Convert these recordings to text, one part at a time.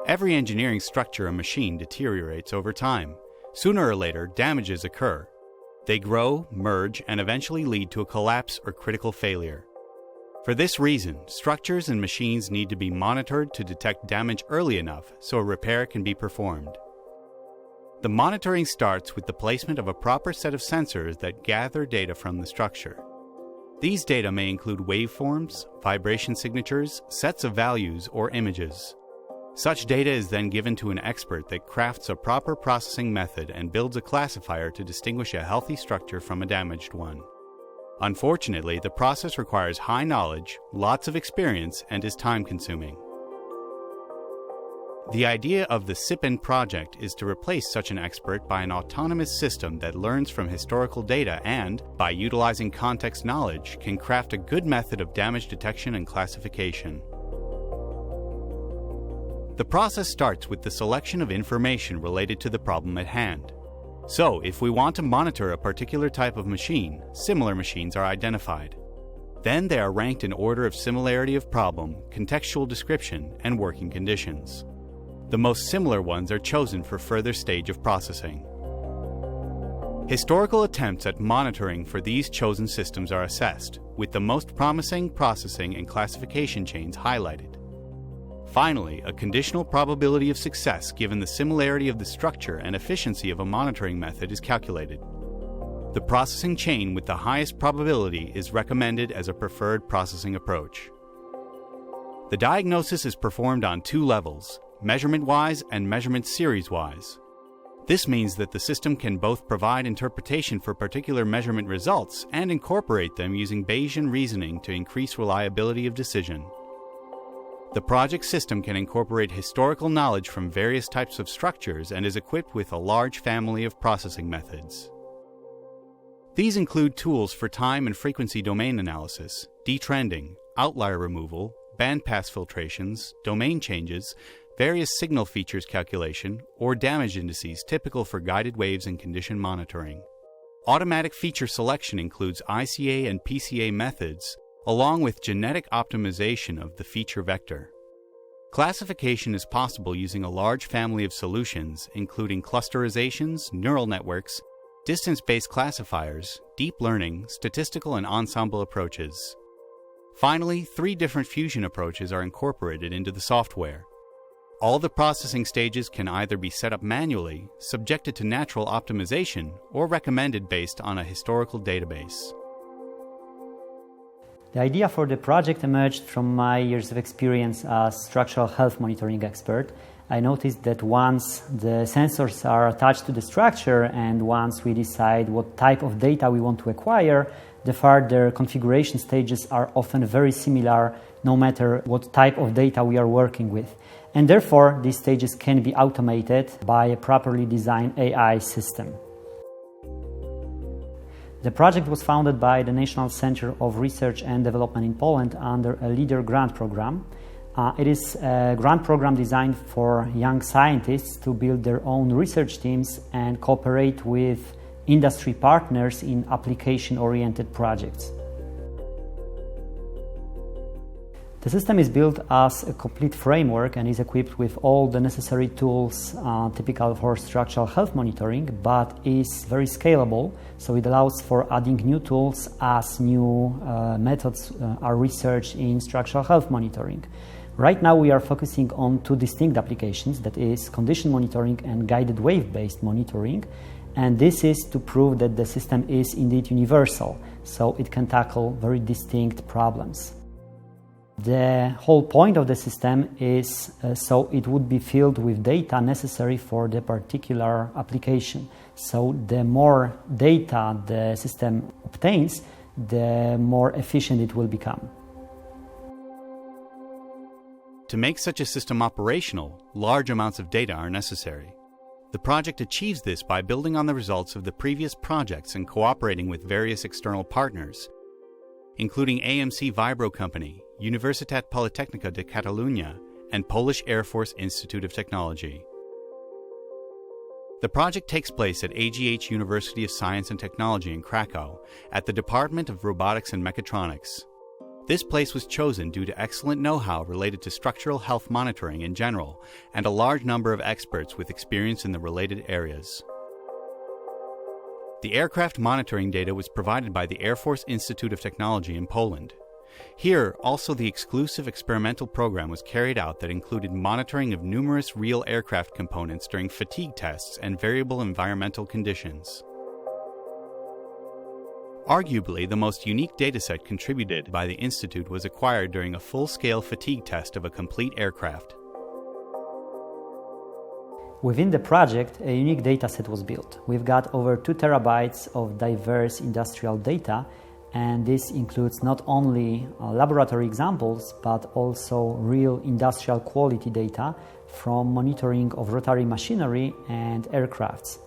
Every engineering structure and machine deteriorates over time. Sooner or later, damages occur. They grow, merge, and eventually lead to a collapse or critical failure. For this reason, structures and machines need to be monitored to detect damage early enough so a repair can be performed. The monitoring starts with the placement of a proper set of sensors that gather data from the structure. These data may include waveforms, vibration signatures, sets of values, or images. Such data is then given to an expert that crafts a proper processing method and builds a classifier to distinguish a healthy structure from a damaged one. Unfortunately, the process requires high knowledge, lots of experience, and is time-consuming. The idea of the SYPIN project is to replace such an expert by an autonomous system that learns from historical data and, by utilizing context knowledge, can craft a good method of damage detection and classification. The process starts with the selection of information related to the problem at hand. So, if we want to monitor a particular type of machine, similar machines are identified. Then they are ranked in order of similarity of problem, contextual description, and working conditions. The most similar ones are chosen for further stage of processing. Historical attempts at monitoring for these chosen systems are assessed, with the most promising processing and classification chains highlighted. Finally, a conditional probability of success given the similarity of the structure and efficiency of a monitoring method is calculated. The processing chain with the highest probability is recommended as a preferred processing approach. The diagnosis is performed on two levels, measurement-wise and measurement series-wise. This means that the system can both provide interpretation for particular measurement results and incorporate them using Bayesian reasoning to increase reliability of decision. The project system can incorporate historical knowledge from various types of structures and is equipped with a large family of processing methods. These include tools for time and frequency domain analysis, detrending, outlier removal, bandpass filtrations, domain changes, various signal features calculation, or damage indices typical for guided waves and condition monitoring. Automatic feature selection includes ICA and PCA methods, along with genetic optimization of the feature vector. Classification is possible using a large family of solutions, including clusterizations, neural networks, distance-based classifiers, deep learning, statistical and ensemble approaches. Finally, 3 different fusion approaches are incorporated into the software. All the processing stages can either be set up manually, subjected to natural optimization, or recommended based on a historical database. The idea for the project emerged from my years of experience as structural health monitoring expert. I noticed that once the sensors are attached to the structure and once we decide what type of data we want to acquire, the further configuration stages are often very similar no matter what type of data we are working with. And therefore, these stages can be automated by a properly designed AI system. The project was founded by the National Center of Research and Development in Poland under a LEADER grant program. It is a grant program designed for young scientists to build their own research teams and cooperate with industry partners in application-oriented projects. The system is built as a complete framework and is equipped with all the necessary tools typical for structural health monitoring, but is very scalable, so it allows for adding new tools as new methods are researched in structural health monitoring. Right now we are focusing on 2 distinct applications, that is condition monitoring and guided wave-based monitoring, and this is to prove that the system is indeed universal, so it can tackle very distinct problems. The whole point of the system is so it would be filled with data necessary for the particular application. So the more data the system obtains, the more efficient it will become. To make such a system operational, large amounts of data are necessary. The project achieves this by building on the results of the previous projects and cooperating with various external partners, including AMC Vibro Company, Universitat Politècnica de Catalunya, and Polish Air Force Institute of Technology. The project takes place at AGH University of Science and Technology in Krakow at the Department of Robotics and Mechatronics. This place was chosen due to excellent know-how related to structural health monitoring in general and a large number of experts with experience in the related areas. The aircraft monitoring data was provided by the Air Force Institute of Technology in Poland. Here, also the exclusive experimental program was carried out that included monitoring of numerous real aircraft components during fatigue tests and variable environmental conditions. Arguably, the most unique dataset contributed by the Institute was acquired during a full-scale fatigue test of a complete aircraft. Within the project, a unique dataset was built. We've got over 2 terabytes of diverse industrial data, and this includes not only laboratory examples, but also real industrial quality data from monitoring of rotary machinery and aircrafts.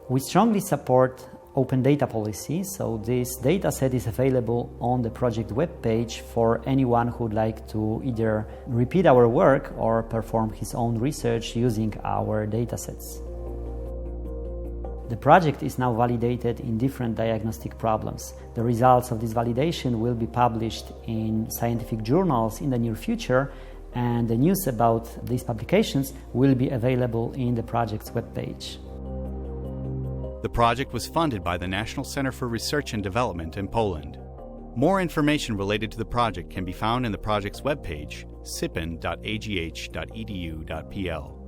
We strongly support open data policy, so this dataset is available on the project webpage for anyone who would like to either repeat our work or perform his own research using our datasets. The project is now validated in different diagnostic problems. The results of this validation will be published in scientific journals in the near future, and the news about these publications will be available in the project's webpage. The project was funded by the National Center for Research and Development in Poland. More information related to the project can be found in the project's webpage, sypin.agh.edu.pl.